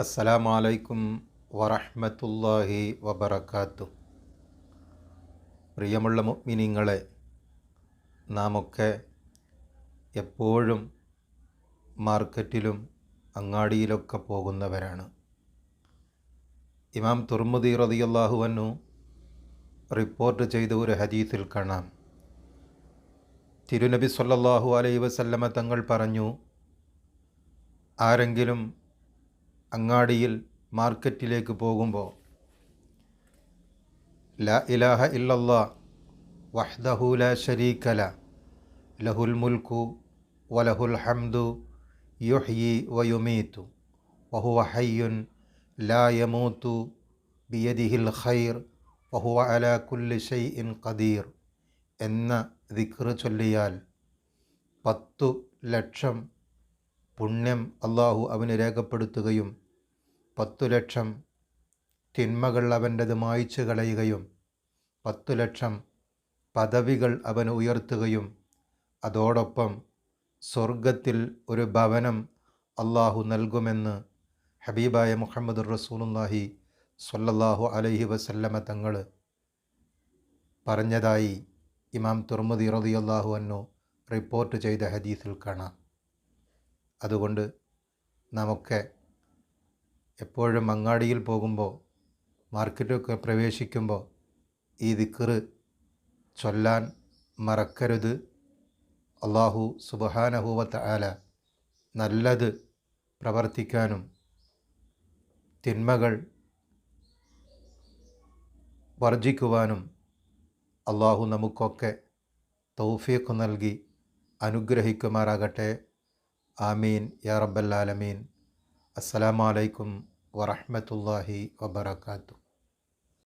അസ്സലാമു അലൈക്കും വറഹ്മത്തുള്ളാഹി വബറകാതുഹു. പ്രിയമുള്ള മുഅ്മിനീങ്ങളെ, നാമൊക്കെ എപ്പോഴും മാർക്കറ്റിലും അങ്ങാടിയിലൊക്കെ പോകുന്നവരാണ്. ഇമാം തുർമുദി റളിയല്ലാഹു അൻഹു റിപ്പോർട്ട് ചെയ്ത ഒരു ഹദീസിൽ കാണാം, തിരുനബി സ്വല്ലല്ലാഹു അലൈഹി വസല്ലമ തങ്ങൾ പറഞ്ഞു, ആരെങ്കിലും അങ്ങാടിയിൽ മാർക്കറ്റിലേക്ക് പോകുമ്പോൾ ലാ ഇലാഹ ഇല്ലല്ലാഹ് വഹ്ദഹു ലാ ശരീക ലഹുൽ മുൽക്കു വലഹുൽ ഹംദു യുഹ്യി വയുമീതു വഹുവ ഹയ്യുൻ ലാ യമൂതു ബിയദിഹിൽ ഖൈർ വഹുവ അലാ കുല്ലി ഷൈഇൻ ഖദീർ എന്ന ദിക്ർ ചൊല്ലിയാൽ 10,00,000 പുണ്യം അള്ളാഹു അവന് രേഖപ്പെടുത്തുകയും 10,00,000 തിന്മകൾ അവൻ്റെത് മായ്ച്ചു കളയുകയും 10,00,000 പദവികൾ അവന് ഉയർത്തുകയും അതോടൊപ്പം സ്വർഗത്തിൽ ഒരു ഭവനം അള്ളാഹു നൽകുമെന്ന് ഹബീബായ മുഹമ്മദ് റസൂലുള്ളാഹി സ്വല്ലല്ലാഹു അലൈഹി വസല്ലമ തങ്ങൾ പറഞ്ഞതായി ഇമാം തുർമുദി റളിയല്ലാഹു അൻഹു റിപ്പോർട്ട് ചെയ്ത ഹദീസിൽ കാണാം. അതുകൊണ്ട് നമുക്ക് എപ്പോഴും അങ്ങാടിയിൽ പോകുമ്പോൾ, മാർക്കറ്റൊക്കെ പ്രവേശിക്കുമ്പോൾ ഈ ദിക്ർ ചൊല്ലാൻ മറക്കരുത്. അല്ലാഹു സുബ്ഹാനഹു വ തആല നല്ലത് പ്രവർത്തിക്കാനും തിന്മകൾ വർജിക്കുവാനും അല്ലാഹു നമുക്കൊക്കെ തൗഫീഖ് നൽകി അനുഗ്രഹിക്കുമാറാകട്ടെ. ആമീൻ യാ റബ്ബൽ ആലമീൻ. അസ്സലാമു അലൈക്കും വറഹ്മത്തുള്ളാഹി വബറകാതുഹു.